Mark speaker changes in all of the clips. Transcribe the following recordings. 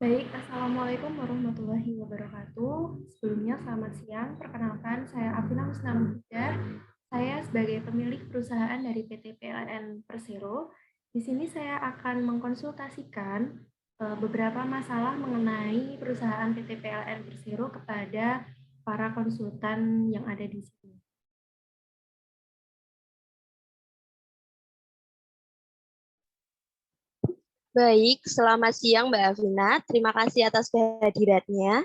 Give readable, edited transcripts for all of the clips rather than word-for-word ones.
Speaker 1: Baik, Assalamualaikum warahmatullahi wabarakatuh. Sebelumnya selamat siang. Perkenalkan, saya Afina Husnamuda. Saya sebagai pemilik perusahaan dari PT PLN Persero. Di sini saya akan mengkonsultasikan beberapa masalah mengenai perusahaan PT PLN Persero kepada para konsultan yang ada di sini.
Speaker 2: Baik, selamat siang Mbak Afina. Terima kasih atas kehadirannya.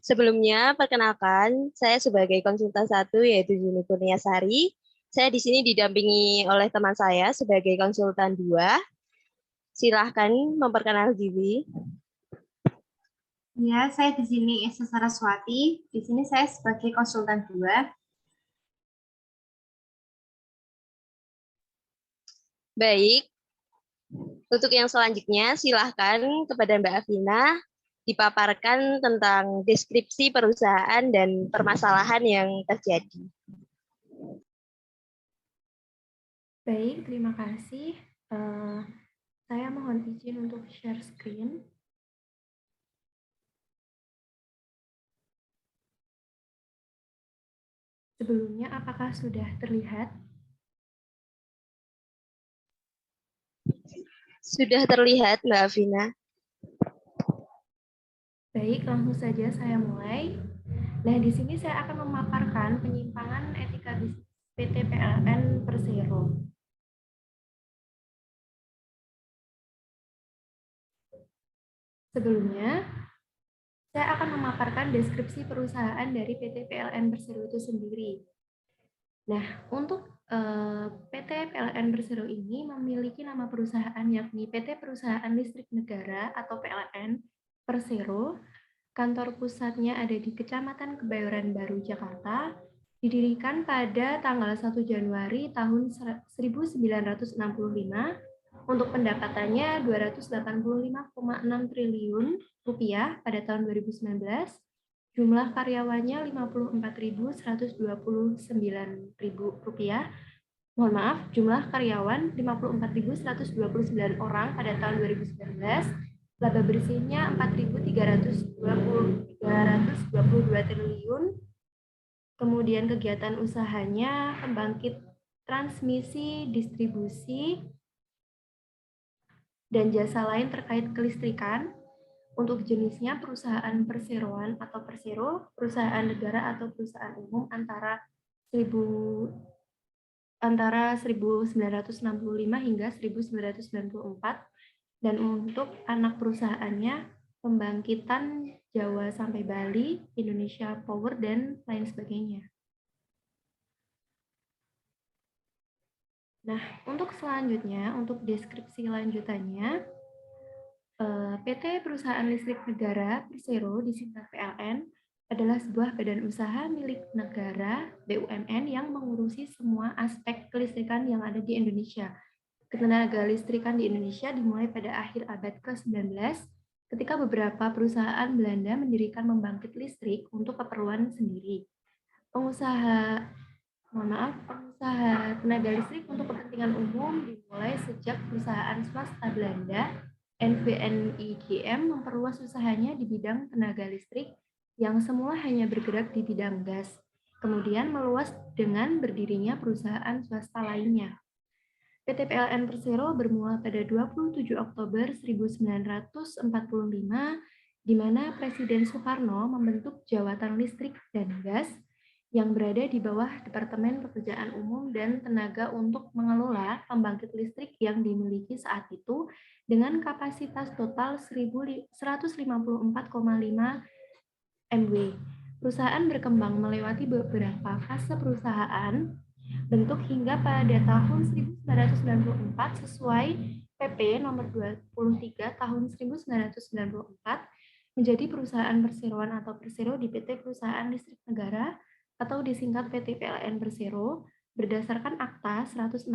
Speaker 2: Sebelumnya, perkenalkan, saya sebagai konsultan satu yaitu Juni Kurniasari. Saya di sini didampingi oleh teman saya sebagai konsultan dua. Silahkan memperkenalkan diri.
Speaker 3: Ya, saya di sini Esa Saraswati. Di sini saya sebagai konsultan dua.
Speaker 2: Baik, untuk yang selanjutnya silahkan kepada Mbak Afina dipaparkan tentang deskripsi perusahaan dan permasalahan yang terjadi.
Speaker 1: Baik, terima kasih. Saya mohon izin untuk share screen. Sebelumnya, apakah sudah terlihat?
Speaker 2: Sudah terlihat Mbak Afina.
Speaker 1: Baik, langsung saja saya mulai. Nah, di sini saya akan memaparkan penyimpangan etika bisnis PT PLN Persero. Sebelumnya, saya akan memaparkan deskripsi perusahaan dari PT PLN Persero itu sendiri. Nah, untuk PT PLN Persero ini memiliki nama perusahaan yakni PT Perusahaan Listrik Negara atau PLN Persero. Kantor pusatnya ada di Kecamatan Kebayoran Baru, Jakarta. Didirikan pada tanggal 1 Januari tahun 1965. Untuk pendapatannya 285,6 triliun rupiah pada tahun 2019. Jumlah karyawannya 54.129 rupiah. Mohon maaf, jumlah karyawan 54.129 orang pada tahun 2019. Laba bersihnya 4.322 triliun. Kemudian kegiatan usahanya pembangkit transmisi, distribusi, dan jasa lain terkait kelistrikan. Untuk jenisnya perusahaan perseroan atau persero, perusahaan negara atau perusahaan umum antara 1965 hingga 1994, dan untuk anak perusahaannya pembangkitan Jawa sampai Bali, Indonesia Power, dan lain sebagainya. Nah, untuk selanjutnya, untuk deskripsi lanjutannya, PT Perusahaan Listrik Negara Persero disingkat PLN adalah sebuah badan usaha milik negara BUMN yang mengurusi semua aspek kelistrikan yang ada di Indonesia. Ketenaga listrikan di Indonesia dimulai pada akhir abad ke-19 ketika beberapa perusahaan Belanda mendirikan pembangkit listrik untuk keperluan sendiri. Pengusaha tenaga listrik untuk kepentingan umum dimulai sejak perusahaan swasta Belanda NVNIGM memperluas usahanya di bidang tenaga listrik yang semula hanya bergerak di bidang gas, kemudian meluas dengan berdirinya perusahaan swasta lainnya. PT PLN Persero bermula pada 27 Oktober 1945, di mana Presiden Soekarno membentuk Jawatan Listrik dan Gas yang berada di bawah Departemen Pekerjaan Umum dan Tenaga untuk mengelola pembangkit listrik yang dimiliki saat itu dengan kapasitas total 154,5 MW. Perusahaan berkembang melewati beberapa fase perusahaan bentuk hingga pada tahun 1994 sesuai PP nomor 23 tahun 1994 menjadi perusahaan perseroan atau Persero di PT Perusahaan Listrik Negara atau disingkat PT PLN Persero berdasarkan Akta 169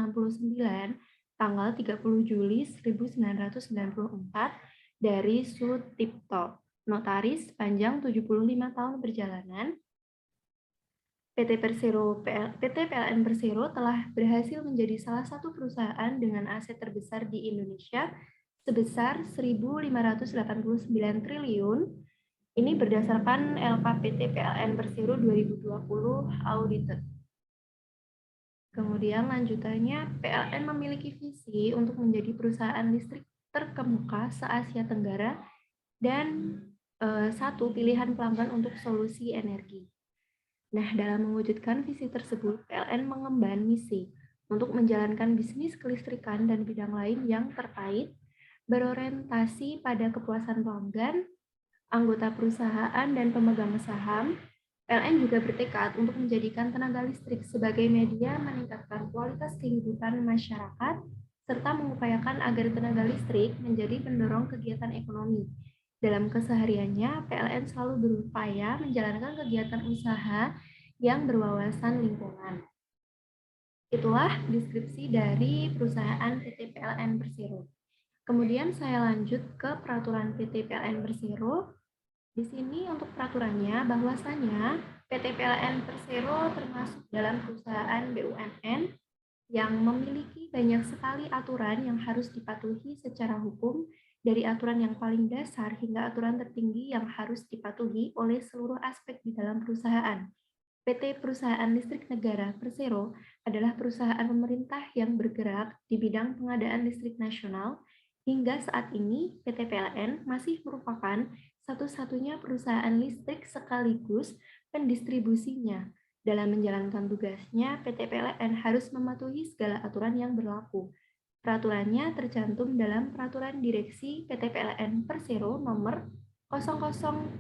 Speaker 1: tanggal 30 Juli 1994 dari Sutipto, notaris panjang 75 tahun perjalanan. PT PLN Persero telah berhasil menjadi salah satu perusahaan dengan aset terbesar di Indonesia sebesar 1.589 triliun. Ini berdasarkan LKPT PLN Persero 2020 audited. Kemudian lanjutannya, PLN memiliki visi untuk menjadi perusahaan listrik terkemuka se-Asia Tenggara dan satu pilihan pelanggan untuk solusi energi. Nah, dalam mewujudkan visi tersebut, PLN mengemban misi untuk menjalankan bisnis kelistrikan dan bidang lain yang terkait, berorientasi pada kepuasan pelanggan, anggota perusahaan, dan pemegang saham. PLN juga bertekad untuk menjadikan tenaga listrik sebagai media meningkatkan kualitas kehidupan masyarakat, serta mengupayakan agar tenaga listrik menjadi pendorong kegiatan ekonomi. Dalam kesehariannya, PLN selalu berupaya menjalankan kegiatan usaha yang berwawasan lingkungan. Itulah deskripsi dari perusahaan PT PLN Persero. Kemudian saya lanjut ke peraturan PT PLN Persero. Di sini untuk peraturannya bahwasanya PT PLN Persero termasuk dalam perusahaan BUMN yang memiliki banyak sekali aturan yang harus dipatuhi secara hukum, dari aturan yang paling dasar hingga aturan tertinggi yang harus dipatuhi oleh seluruh aspek di dalam perusahaan. PT Perusahaan Listrik Negara Persero adalah perusahaan pemerintah yang bergerak di bidang pengadaan listrik nasional. Hingga saat ini, PT PLN masih merupakan satu-satunya perusahaan listrik sekaligus pendistribusinya. Dalam menjalankan tugasnya, PT PLN harus mematuhi segala aturan yang berlaku. Peraturannya tercantum dalam Peraturan Direksi PT PLN Persero nomor 0076,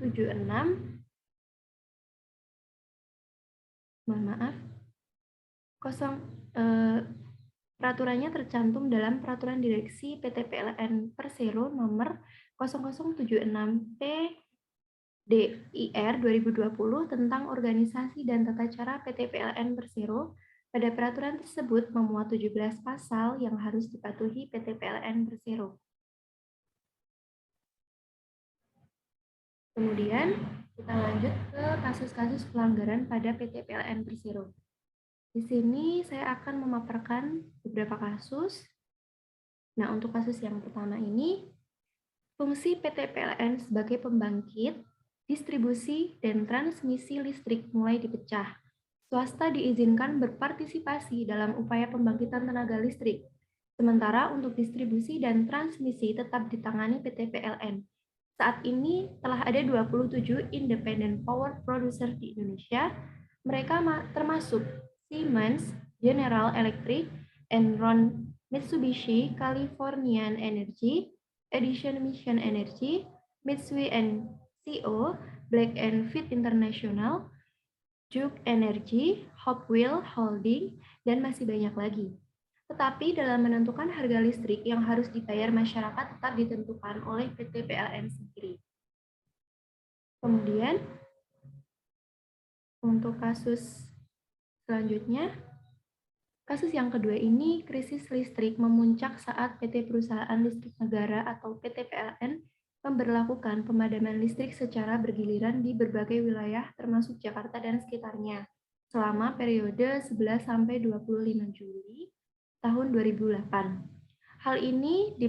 Speaker 1: peraturannya tercantum dalam Peraturan Direksi PT PLN Persero nomor 0076 DIR 2020 tentang organisasi dan tata cara PT PLN Persero. Pada peraturan tersebut memuat 17 pasal yang harus dipatuhi PT PLN Persero. Kemudian kita lanjut ke kasus-kasus pelanggaran pada PT PLN Persero. Di sini saya akan memaparkan beberapa kasus. Nah, untuk kasus yang pertama ini, fungsi PT PLN sebagai pembangkit, distribusi, dan transmisi listrik mulai dipecah. Swasta diizinkan berpartisipasi dalam upaya pembangkitan tenaga listrik, sementara untuk distribusi dan transmisi tetap ditangani PT PLN. Saat ini telah ada 27 independent power producer di Indonesia. Mereka termasuk Siemens, General Electric, Enron, Mitsubishi, Californian Energy, Edison Mission Energy, Mitsui & Co., Black & Veatch International, Duke Energy, Hopewell Holding, dan masih banyak lagi. Tetapi dalam menentukan harga listrik yang harus dibayar masyarakat tetap ditentukan oleh PT PLN sendiri. Kemudian, untuk kasus selanjutnya, kasus yang kedua ini, krisis listrik memuncak saat PT Perusahaan Listrik Negara atau PT PLN memberlakukan pemadaman listrik secara bergiliran di berbagai wilayah termasuk Jakarta dan sekitarnya selama periode 11 sampai 25 Juli tahun 2008. Hal ini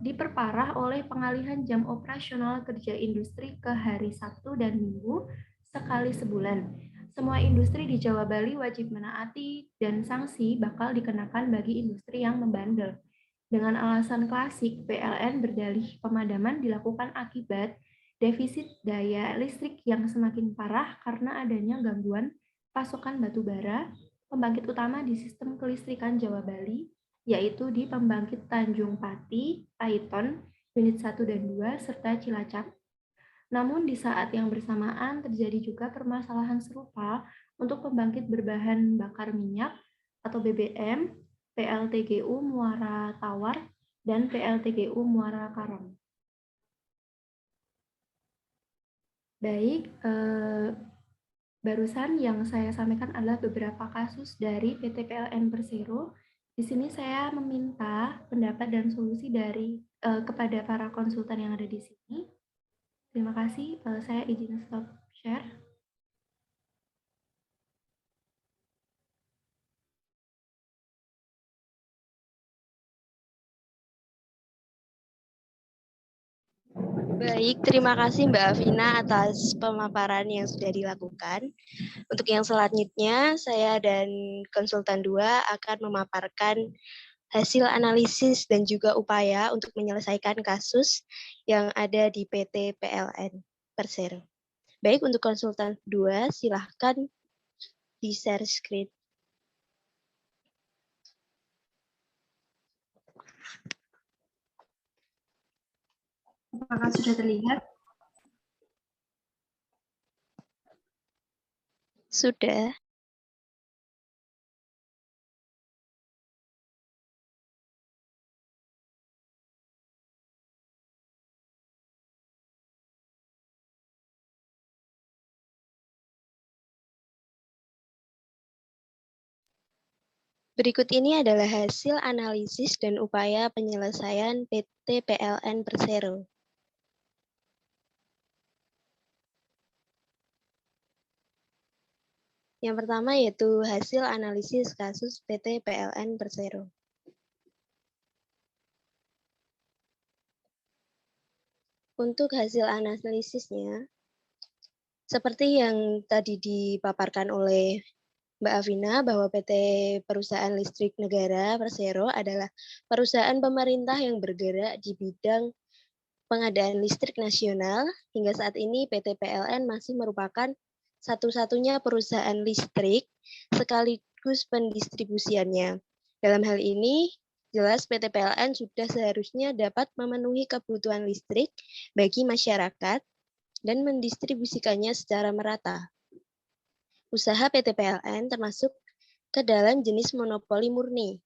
Speaker 1: diperparah oleh pengalihan jam operasional kerja industri ke hari Sabtu dan Minggu sekali sebulan. Semua industri di Jawa Bali wajib menaati dan sanksi bakal dikenakan bagi industri yang membandel. Dengan alasan klasik, PLN berdalih pemadaman dilakukan akibat defisit daya listrik yang semakin parah karena adanya gangguan pasokan batu bara, pembangkit utama di sistem kelistrikan Jawa Bali, yaitu di pembangkit Tanjung Pati, Paiton, unit 1 dan 2, serta Cilacap. Namun di saat yang bersamaan terjadi juga permasalahan serupa untuk pembangkit berbahan bakar minyak atau BBM, PLTGU Muara Tawar, dan PLTGU Muara Karang. Baik, barusan yang saya sampaikan adalah beberapa kasus dari PT PLN Persero. Di sini saya meminta pendapat dan solusi dari kepada para konsultan yang ada di sini. Terima kasih, saya izin stop share.
Speaker 2: Baik, terima kasih Mbak Afina atas pemaparan yang sudah dilakukan. Untuk yang selanjutnya, saya dan konsultan 2 akan memaparkan hasil analisis dan juga upaya untuk menyelesaikan kasus yang ada di PT PLN Persero. Baik, untuk konsultan 2, silahkan di-share screen.
Speaker 3: Apakah sudah terlihat?
Speaker 2: Sudah. Berikut ini adalah hasil analisis dan upaya penyelesaian PT PLN Persero. Yang pertama yaitu hasil analisis kasus PT PLN Persero. Untuk hasil analisisnya, seperti yang tadi dipaparkan oleh Mbak Afina, bahwa PT Perusahaan Listrik Negara Persero adalah perusahaan pemerintah yang bergerak di bidang pengadaan listrik nasional. Hingga saat ini PT PLN masih merupakan satu-satunya perusahaan listrik sekaligus pendistribusiannya. Dalam hal ini, jelas PT PLN sudah seharusnya dapat memenuhi kebutuhan listrik bagi masyarakat dan mendistribusikannya secara merata. Usaha PT PLN termasuk ke dalam jenis monopoli murni.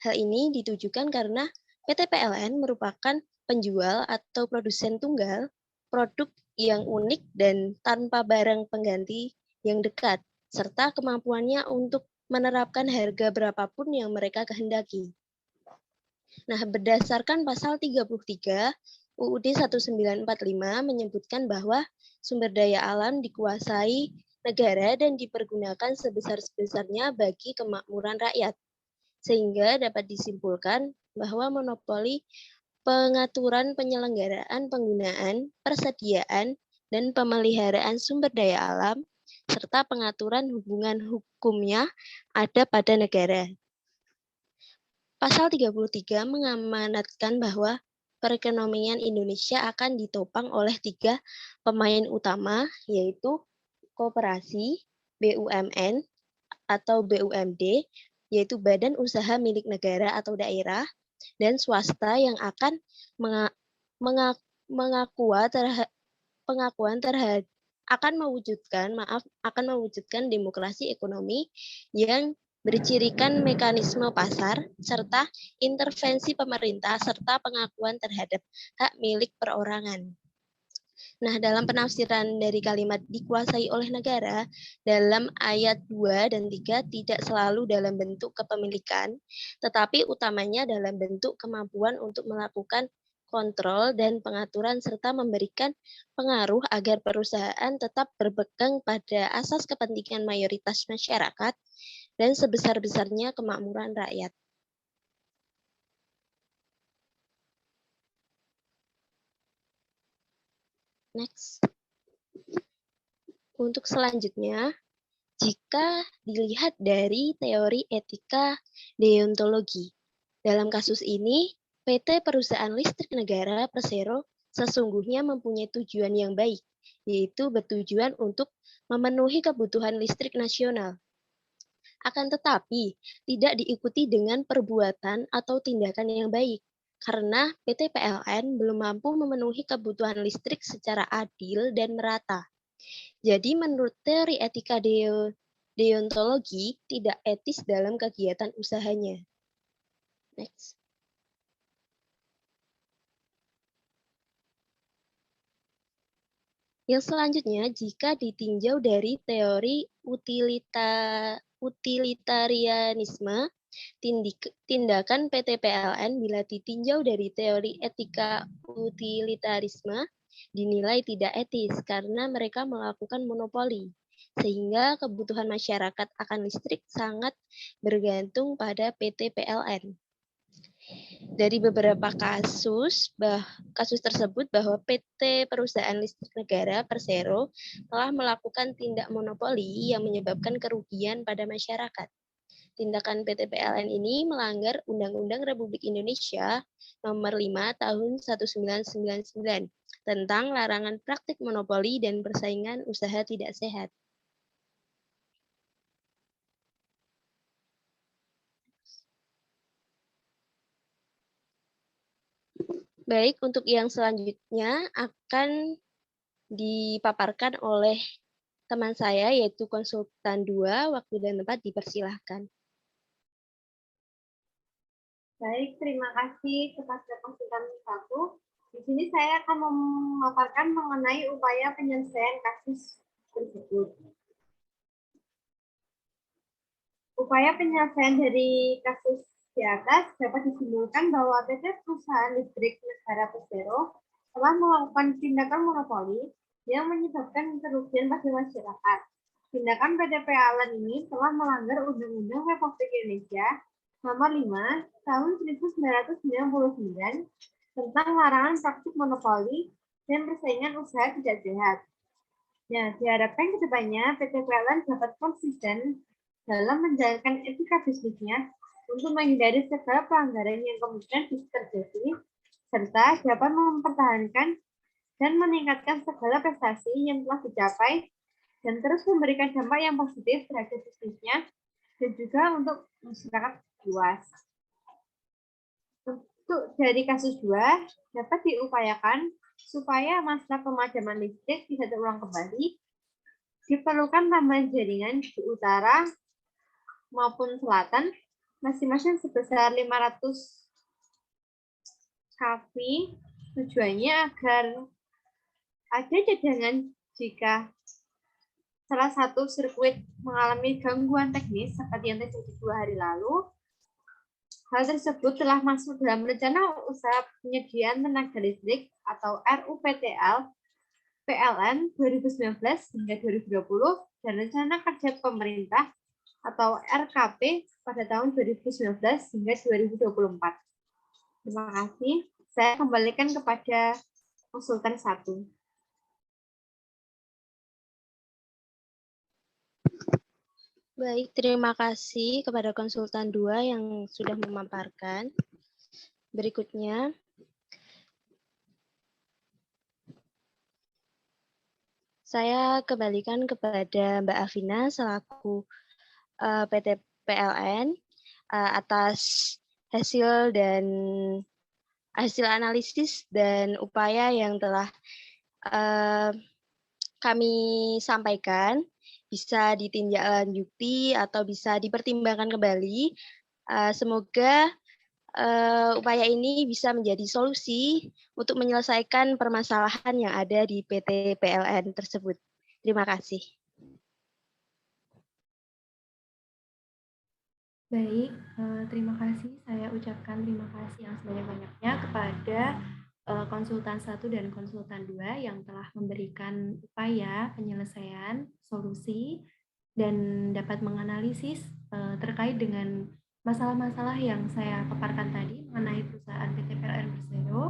Speaker 2: Hal ini ditujukan karena PT PLN merupakan penjual atau produsen tunggal produk yang unik dan tanpa barang pengganti yang dekat, serta kemampuannya untuk menerapkan harga berapapun yang mereka kehendaki. Nah, berdasarkan pasal 33 UUD 1945 menyebutkan bahwa sumber daya alam dikuasai negara dan dipergunakan sebesar-besarnya bagi kemakmuran rakyat. Sehingga dapat disimpulkan bahwa monopoli pengaturan penyelenggaraan penggunaan, persediaan, dan pemeliharaan sumber daya alam, serta pengaturan hubungan hukumnya ada pada negara. Pasal 33 mengamanatkan bahwa perekonomian Indonesia akan ditopang oleh 3 pemain utama, yaitu koperasi, BUMN, atau BUMD, yaitu badan usaha milik negara atau daerah, dan swasta yang akan akan mewujudkan demokrasi ekonomi yang bercirikan mekanisme pasar, serta intervensi pemerintah, serta pengakuan terhadap hak milik perorangan. Nah, dalam penafsiran dari kalimat dikuasai oleh negara, dalam ayat 2 dan 3 tidak selalu dalam bentuk kepemilikan, tetapi utamanya dalam bentuk kemampuan untuk melakukan kontrol dan pengaturan serta memberikan pengaruh agar perusahaan tetap berpegang pada asas kepentingan mayoritas masyarakat dan sebesar-besarnya kemakmuran rakyat. Next. Untuk selanjutnya, jika dilihat dari teori etika deontologi, dalam kasus ini, PT Perusahaan Listrik Negara Persero sesungguhnya mempunyai tujuan yang baik, yaitu bertujuan untuk memenuhi kebutuhan listrik nasional. Akan tetapi, tidak diikuti dengan perbuatan atau tindakan yang baik, karena PT PLN belum mampu memenuhi kebutuhan listrik secara adil dan merata. Jadi menurut teori etika deontologi, tidak etis dalam kegiatan usahanya. Next. Yang selanjutnya, jika ditinjau dari teori utilitarianisme, tindakan PT PLN bila ditinjau dari teori etika utilitarisme dinilai tidak etis karena mereka melakukan monopoli, sehingga kebutuhan masyarakat akan listrik sangat bergantung pada PT PLN. Dari beberapa kasus tersebut bahwa PT Perusahaan Listrik Negara Persero telah melakukan tindak monopoli yang menyebabkan kerugian pada masyarakat. Tindakan PT PLN ini melanggar Undang-Undang Republik Indonesia Nomor 5 Tahun 1999 tentang larangan praktik monopoli dan persaingan usaha tidak sehat. Baik, untuk yang selanjutnya akan dipaparkan oleh teman saya, yaitu konsultan 2, waktu dan tempat dipersilahkan.
Speaker 3: Baik, terima kasih kepada konsultan 1. Di sini saya akan memaparkan mengenai upaya penyelesaian kasus tersebut. Upaya penyelesaian dari kasus di atas dapat disimpulkan bahwa PT Perusahaan Listrik Negara Persero telah melakukan tindakan monopoli yang menyebabkan kerugian bagi masyarakat. Tindakan PT PLN ini telah melanggar Undang-Undang Republik Indonesia Nomor 5 Tahun 1999 tentang larangan praktik monopoli dan persaingan usaha tidak sehat. Nah, diharapkan ke depannya PT PLN dapat konsisten dalam menjalankan etika bisnisnya untuk menghindari segala pelanggaran yang kemungkinan bisa terjadi, serta dapat mempertahankan dan meningkatkan segala prestasi yang telah dicapai dan terus memberikan dampak yang positif terhadap bisnisnya dan juga untuk masyarakat luas. Untuk dari kasus 2, dapat diupayakan supaya masa pemadaman listrik bisa terulang kembali, diperlukan tambahan jaringan di utara maupun selatan, masing-masing sebesar 500 kV. Tujuannya agar ada cadangan jika salah satu sirkuit mengalami gangguan teknis seperti yang terjadi 2 hari lalu. Hal tersebut telah masuk dalam rencana usaha penyediaan tenaga listrik atau RUPTL PLN 2019 hingga 2020 dan rencana kerja pemerintah atau RKP pada tahun 2019 hingga 2024. Terima kasih. Saya kembalikan kepada konsultan 1.
Speaker 2: Baik, terima kasih kepada konsultan 2 yang sudah memaparkan. Berikutnya, saya kembalikan kepada Mbak Afina selaku PT PLN atas hasil analisis dan upaya yang telah kami sampaikan bisa ditindaklanjuti atau bisa dipertimbangkan kembali. Semoga upaya ini bisa menjadi solusi untuk menyelesaikan permasalahan yang ada di PT PLN tersebut. Terima kasih.
Speaker 1: Baik, terima kasih. Saya ucapkan terima kasih yang sebanyak-banyaknya kepada konsultan 1 dan konsultan 2 yang telah memberikan upaya penyelesaian solusi dan dapat menganalisis terkait dengan masalah-masalah yang saya paparkan tadi mengenai perusahaan PT PLN Persero.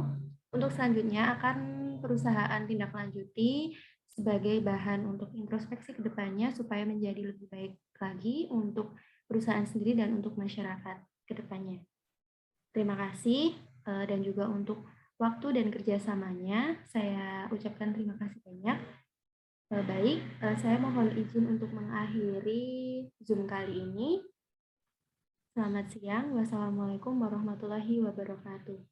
Speaker 1: Untuk selanjutnya akan perusahaan tindak lanjuti sebagai bahan untuk introspeksi ke depannya supaya menjadi lebih baik lagi untuk perusahaan sendiri dan untuk masyarakat ke depannya. Terima kasih dan juga untuk waktu dan kerjasamanya saya ucapkan terima kasih banyak. Baik, saya mohon izin untuk mengakhiri Zoom kali ini. Selamat siang. Wassalamualaikum warahmatullahi wabarakatuh.